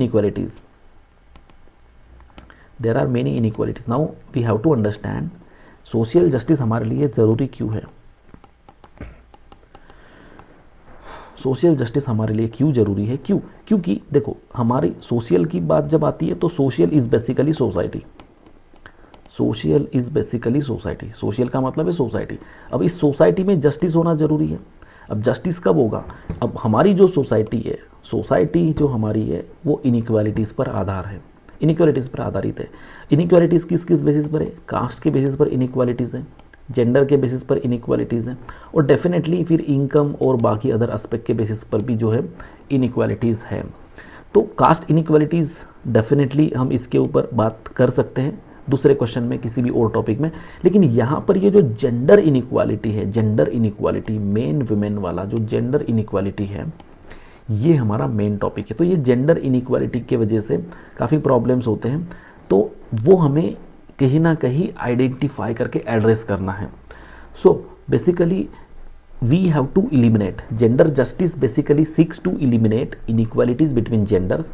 inequalities, now we have to understand social justice हमारे लिए जरूरी क्यों है, सोशल जस्टिस हमारे लिए क्यों जरूरी है, क्योंकि देखो, हमारी सोशल की बात जब आती है तो social is basically society, social का मतलब है सोसाइटी। अब इस सोसाइटी में जस्टिस होना जरूरी है। अब जस्टिस कब होगा? अब हमारी जो सोसाइटी जो हमारी है वो इनइक्वालिटीज़ पर आधारित है। इनइक्वालिटीज़ किस बेसिस पर है? कास्ट के बेसिस पर इनइक्वालिटीज़ है, जेंडर के बेसिस पर इनइक्वालिटीज़ हैं, और डेफिनेटली फिर इनकम और बाकी अदर एस्पेक्ट के बेसिस पर भी जो है इनइक्वालिटीज़ है। तो कास्ट इनइक्वालिटीज़ डेफिनेटली हम इसके ऊपर बात कर सकते हैं दूसरे क्वेश्चन में, किसी भी और टॉपिक में, लेकिन यहाँ पर ये जो जेंडर इनइक्वालिटी है, मेन वुमेन वाला जो जेंडर इनइक्वालिटी है, ये हमारा मेन टॉपिक है। तो ये जेंडर इनइक्वालिटी की वजह से काफ़ी प्रॉब्लम्स होते हैं, तो वो हमें कहीं ना कहीं आइडेंटिफाई करके एड्रेस करना है। So basically we have to eliminate, gender justice basically seeks to eliminate inequalities between genders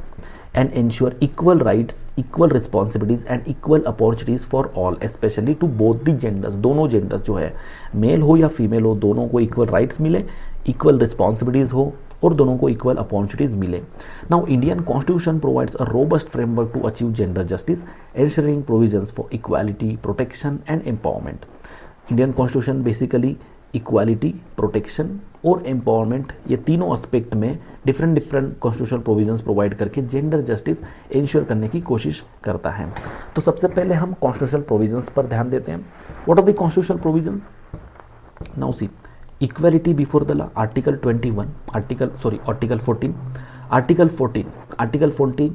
and ensure equal rights, equal responsibilities and equal opportunities for all, specially to both the genders. दोनों genders जो है, male हो या female हो, दोनों को equal rights मिले, equal responsibilities हो, और दोनों को इक्वल अपॉर्चुनिटीज मिले। Now Indian constitution provides a robust framework to achieve gender justice, ensuring provisions for equality, protection and empowerment. Indian constitution basically equality, protection और एम्पावरमेंट, ये तीनों एस्पेक्ट में डिफरेंट कॉन्स्टिट्यूशनल प्रोविजंस प्रोवाइड करके gender justice ensure करने की कोशिश करता है। तो सबसे पहले हम कॉन्स्टिट्यूशनल प्रोविजंस पर ध्यान देते हैं। What are the constitutional provisions? Now see, equality before the law, article 14, article 14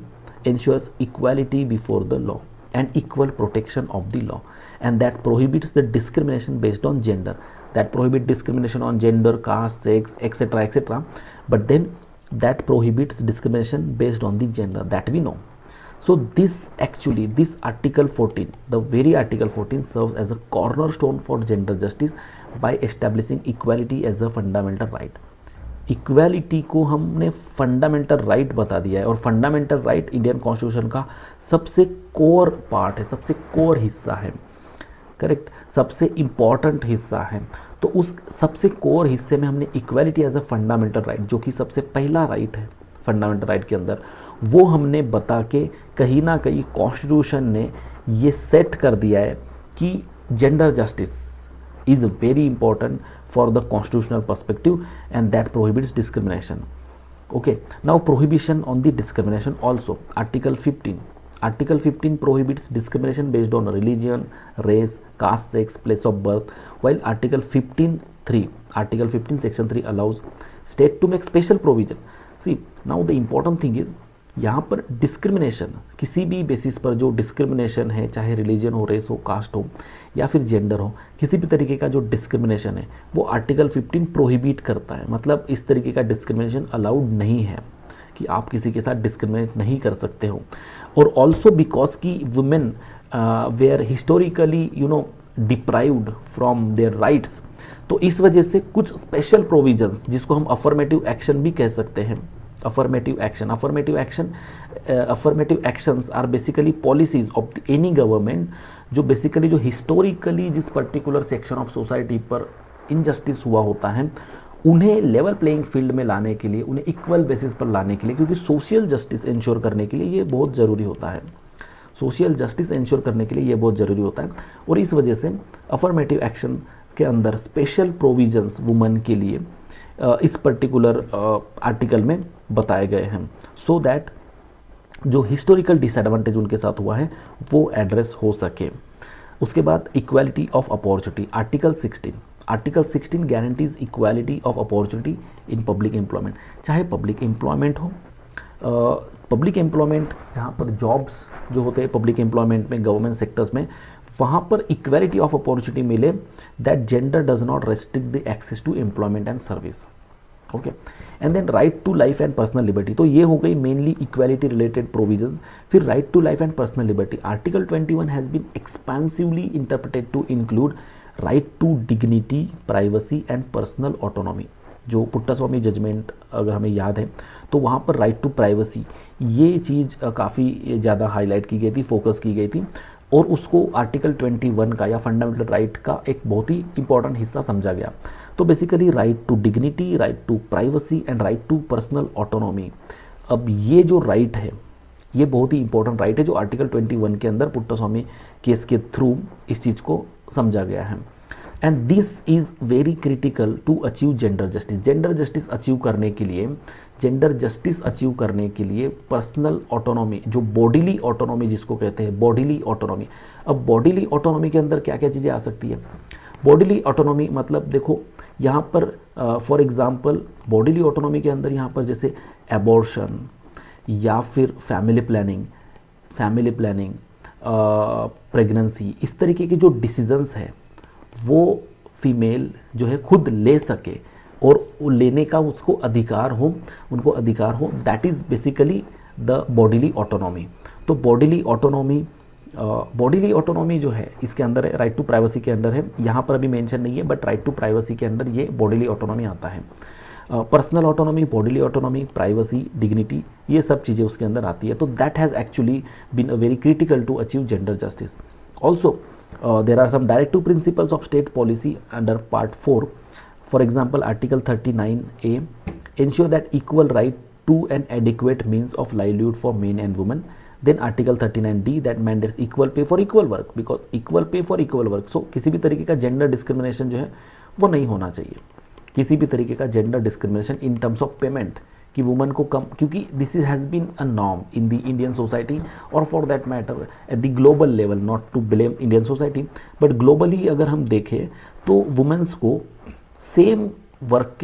ensures equality before the law and equal protection of the law, and that prohibits the discrimination based on gender, that prohibit discrimination on gender, caste, sex, etc. But then that prohibits discrimination based on the gender, that we know. So this article 14, the very article 14 serves as a cornerstone for gender justice by establishing equality as a fundamental right. Equality को हमने fundamental right बता दिया है, और fundamental right Indian constitution का सबसे core part है, सबसे कोर हिस्सा है, करेक्ट, सबसे इंपॉर्टेंट हिस्सा है। तो उस सबसे कोर हिस्से में हमने equality as a fundamental right, जो कि सबसे पहला राइट है फंडामेंटल राइट के अंदर, वो हमने बता के कहीं ना कहीं कॉन्स्टिट्यूशन ने ये सेट कर दिया है कि gender justice is very important for the constitutional perspective, and that prohibits discrimination. Okay, now prohibition on the discrimination also. Article 15 prohibits discrimination based on religion, race, caste, sex, place of birth, while Article 15 section 3 allows state to make special provision. See, now the important thing is, यहाँ पर discrimination, किसी भी basis पर जो discrimination है, चाहे religion हो, race हो, कास्ट हो या फिर जेंडर हो, किसी भी तरीके का जो डिस्क्रिमिनेशन है वो आर्टिकल 15 प्रोहिबिट करता है। मतलब इस तरीके का डिस्क्रिमिनेशन अलाउड नहीं है कि आप किसी के साथ डिस्क्रिमिनेट नहीं कर सकते हो। और ऑल्सो बिकॉज की women were historically deprived from their rights, तो इस वजह से कुछ स्पेशल प्रोविजंस, जिसको हम अफर्मेटिव एक्शन भी कह सकते हैं, affirmative actions are basically policies of any government जो बेसिकली जो हिस्टोरिकली जिस पर्टिकुलर सेक्शन ऑफ सोसाइटी पर इनजस्टिस हुआ होता है, उन्हें लेवल प्लेइंग फील्ड में लाने के लिए, उन्हें इक्वल बेसिस पर लाने के लिए, क्योंकि सोशल जस्टिस इंश्योर करने के लिए ये बहुत ज़रूरी होता है, सोशल जस्टिस इंश्योर करने के लिए ये बहुत ज़रूरी होता है। और इस वजह से अफर्मेटिव एक्शन के अंदर स्पेशल प्रोविजंस वुमेन के लिए इस पर्टिकुलर आर्टिकल में बताए गए हैं, सो दैट जो हिस्टोरिकल डिसएडवांटेज उनके साथ हुआ है वो एड्रेस हो सके। उसके बाद equality of opportunity, article 16 guarantees equality of opportunity in public employment. चाहे पब्लिक एम्प्लॉयमेंट हो, पब्लिक एम्प्लॉयमेंट जहाँ पर जॉब्स जो होते हैं पब्लिक एम्प्लॉयमेंट में, गवर्नमेंट सेक्टर्स में, वहाँ पर इक्वालिटी ऑफ अपॉर्चुनिटी मिले, that gender does not restrict the access to employment and service. Okay, and then right to life and personal liberty, तो ये हो गई मेनली इक्वालिटी रिलेटेड प्रोविजन। फिर right to life and personal liberty, article 21 has been expensively interpreted to include right to dignity, privacy and personal autonomy. जो Puttaswamy judgement अगर हमें याद है, तो वहाँ पर राइट टू प्राइवेसी ये चीज़ काफ़ी ज़्यादा हाईलाइट की गई थी, फोकस की गई थी, और उसको आर्टिकल 21 का या फंडामेंटल राइट का एक बहुत ही इंपॉर्टेंट हिस्सा समझा गया। तो basically right to dignity, right to privacy and right to personal autonomy, अब ये जो राइट है ये बहुत ही इंपॉर्टेंट राइट है, जो आर्टिकल 21 के अंदर पुट्टास्वामी केस के थ्रू इस चीज़ को समझा गया है। And this is very critical to achieve gender justice. Gender justice achieve करने के लिए, जेंडर जस्टिस अचीव करने के लिए पर्सनल ऑटोनॉमी, जो बॉडीली ऑटोनॉमी जिसको कहते हैं, बॉडीली ऑटोनॉमी। अब बॉडीली ऑटोनॉमी के अंदर क्या क्या चीज़ें आ सकती है? बॉडीली ऑटोनॉमी मतलब देखो यहाँ पर फॉर एग्जांपल बॉडीली ऑटोनॉमी के अंदर यहाँ पर जैसे एबॉर्शन या फिर फैमिली प्लानिंग, प्रेगनेंसी, इस तरीके के जो डिसीजंस है वो फीमेल जो है खुद ले सके और लेने का उसको अधिकार हो, उनको अधिकार हो, that is basically the bodily autonomy. तो बॉडीली ऑटोनॉमी जो है इसके अंदर है, राइट टू प्राइवेसी के अंदर है, यहाँ पर अभी मेंशन नहीं है, बट राइट टू प्राइवेसी के अंदर ये बॉडीली ऑटोनॉमी आता है। Personal autonomy, bodily autonomy, privacy, dignity, ये सब चीज़ें उसके अंदर आती है। तो that has actually been very critical to achieve gender justice. Also there are some directive principles of state policy under part 4 For example, Article 39A ensure that equal right to an adequate means of livelihood for men and women. Then Article 39D that mandates equal pay for equal work, because equal pay for equal work. So किसी भी तरीके का gender discrimination जो है वो नहीं होना चाहिए, किसी भी तरीके का gender discrimination in terms of payment कि वुमन को कम, क्योंकि this is has been a norm in the Indian society और for that matter at the global level, not to blame Indian society but globally अगर हम देखें तो women's को सेम वर्क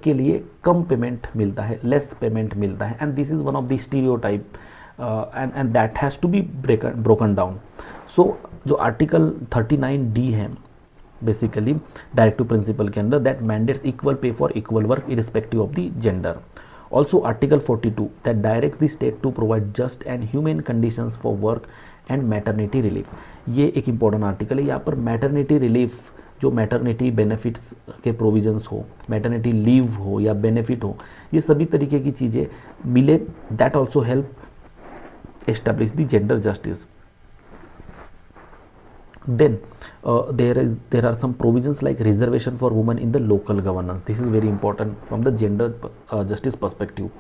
के लिए कम पेमेंट मिलता है, लेस पेमेंट मिलता है, and this is one of the stereotype and that has to be broken down. So जो आर्टिकल 39D है बेसिकली डायरेक्टिव प्रिंसिपल के अंदर, that mandates equal pay for equal work irrespective of the gender. Also article 42 that directs the state to provide just and human conditions for work and maternity relief. ये एक important article है. यहाँ पर maternity relief, जो maternity benefits के provisions हो, maternity leave हो या बेनिफिट हो, ये सभी तरीके की चीज़ें मिले, that also help establish the gender justice. Then there are some provisions like reservation for women in the local governance. This is very important from the gender justice perspective.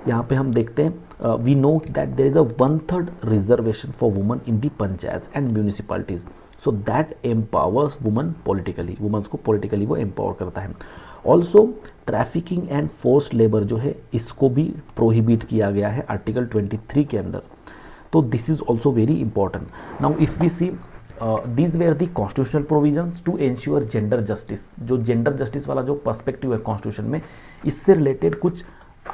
यहाँ पे हम देखते हैं we know that there is a 1/3 reservation for women in the panchayats and municipalities. So that empowers women politically. Women को politically वो empower करता है. Also trafficking and forced labor जो है इसको भी prohibit किया गया है आर्टिकल 23 के अंदर. तो this is also very important. Now if we see these were the constitutional provisions to ensure gender justice. जो जेंडर जस्टिस वाला जो पर्सपेक्टिव है कॉन्स्टिट्यूशन में, इससे रिलेटेड कुछ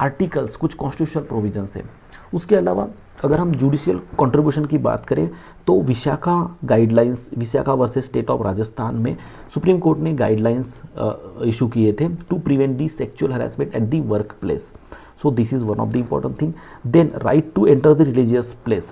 आर्टिकल्स, कुछ कॉन्स्टिट्यूशनल प्रोविजंस है. उसके अलावा अगर हम जुडिशियल कंट्रीब्यूशन की बात करें तो Vishakha guidelines, Vishakha versus state of Rajasthan में सुप्रीम कोर्ट ने गाइडलाइंस इशू किए थे to prevent the sexual harassment at the work place. So this is one of the important thing. Then right to enter the religious place.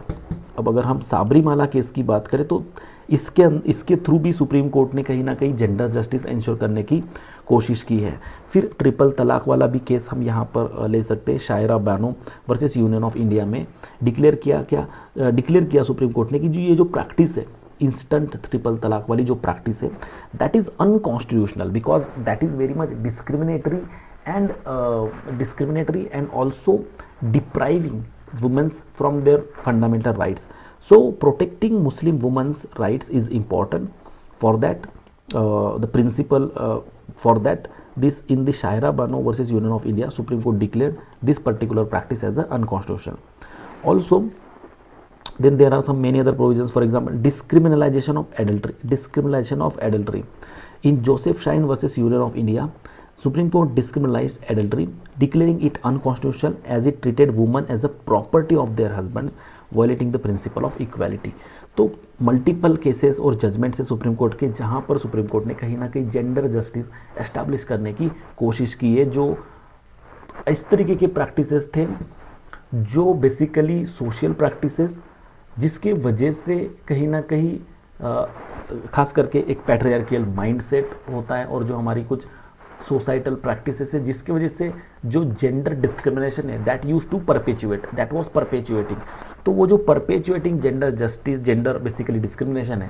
अब अगर हम Sabarimala case की बात करें तो इसके थ्रू भी सुप्रीम कोर्ट ने कहीं ना कहीं जेंडर जस्टिस इंश्योर करने की कोशिश की है. फिर ट्रिपल तलाक वाला भी केस हम यहाँ पर ले सकते हैं. Shayara Bano versus union of India में डिक्लेयर किया सुप्रीम कोर्ट ने कि जो ये जो प्रैक्टिस है, इंस्टेंट ट्रिपल तलाक वाली जो प्रैक्टिस है, that is unconstitutional because that is very much discriminatory and also depriving womens from their fundamental rights. So protecting Muslim women's rights is important. For that, the principle for that, this in the Shaira Bano versus Union of India, Supreme Court declared this particular practice as unconstitutional. Also, then there are some many other provisions. For example, discriminalization of adultery. In Joseph Shine versus Union of India, Supreme Court discriminalized adultery, declaring it unconstitutional as it treated women as a property of their husbands, violating the principle of equality. तो multiple cases और judgement से supreme court के, जहाँ पर Supreme court ने कहीं ना कहीं जेंडर जस्टिस एस्टैब्लिश करने की कोशिश की है. जो इस तरीके के प्रैक्टिसेस थे जो बेसिकली सोशल प्रैक्टिसेस, जिसके वजह से कहीं ना कहीं खास करके एक पैट्रियार्कियल माइंडसेट होता है और जो हमारी कुछ सोसाइटल प्रैक्टिसेस है, जिसकी वजह से जो जेंडर डिस्क्रिमिनेशन है that use to perpetuate, that was perpetuating. तो वो जो perpetuating gender justice, gender basically discrimination है,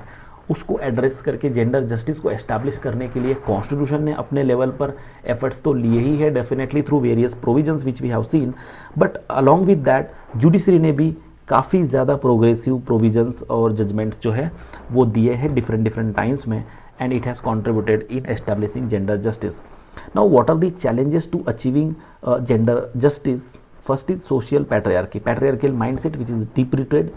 उसको एड्रेस करके जेंडर जस्टिस को एस्टैब्लिश करने के लिए कॉन्स्टिट्यूशन ने अपने लेवल पर एफर्ट्स तो लिए ही है definitely through various provisions which we have seen, but along with that judiciary ने भी काफ़ी ज़्यादा प्रोग्रेसिव प्रोविजंस और जजमेंट्स जो है वो दिए हैं डिफरेंट टाइम्स में, and it has contributed in establishing gender justice. Now what are the challenges to achieving gender justice? First is social patriarchal mindset which is deep rooted,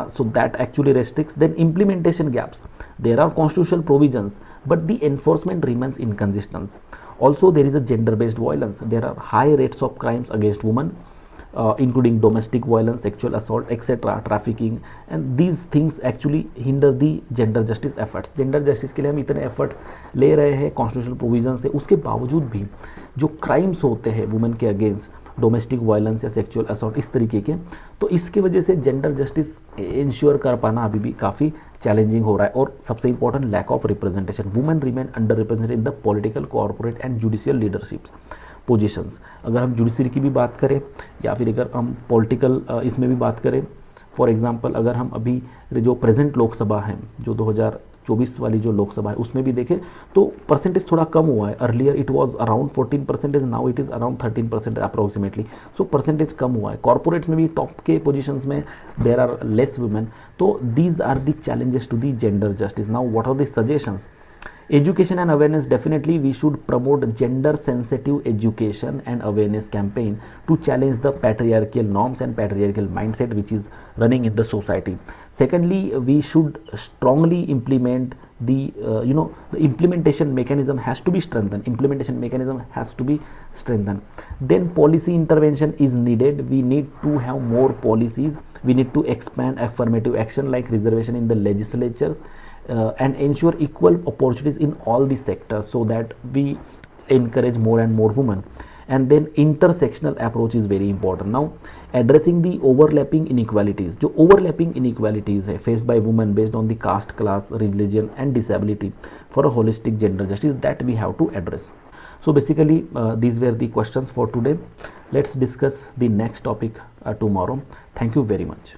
so that actually restricts. Then implementation gaps. There are constitutional provisions but the enforcement remains inconsistent. Also there is a gender based violence. There are high rates of crimes against women, including domestic violence, sexual assault, etc., trafficking, and these things actually hinder the gender justice efforts. Gender justice के लिए हम इतने efforts ले रहे हैं constitutional provision से, उसके बावजूद भी जो क्राइम्स होते हैं वुमेन के अगेंस्ट, डोमेस्टिक वायलेंस या सेक्सुअल असॉल्ट इस तरीके के, तो इसकी वजह से जेंडर जस्टिस इंश्योर कर पाना अभी भी काफ़ी चैलेंजिंग हो रहा है. और सबसे important lack of representation. Women remain under represented in the political, corporate and judicial leaderships positions. अगर हम जुडिशरी की भी बात करें या फिर अगर हम पॉलिटिकल इसमें भी बात करें, फॉर एग्जांपल अगर हम अभी जो प्रेजेंट लोकसभा है जो 2024 वाली जो लोकसभा है उसमें भी देखें तो परसेंटेज थोड़ा कम हुआ है. Earlier it was around 14%, now it is around 13% approximately. So percentage कम हुआ है. कॉर्पोरेट्स में भी टॉप के पोजीशंस में देर आर लेस वुमेन. तो these are the challenges to the gender justice. Now what are the suggestions? Education and awareness, definitely we should promote gender sensitive education and awareness campaign to challenge the patriarchal norms and patriarchal mindset which is running in the society. Secondly, we should strongly implement the the implementation mechanism has to be strengthened. Implementation mechanism has to be strengthened. Then policy intervention is needed. We need to have more policies. We need to expand affirmative action like reservation in the legislatures. And ensure equal opportunities in all the sectors so that we encourage more and more women. And then intersectional approach is very important. Now addressing the overlapping inequalities, जो overlapping inequalities है faced by women based on the caste, class, religion and disability for a holistic gender justice, that we have to address. So basically these were the questions for today. Let's discuss the next topic tomorrow. Thank you very much.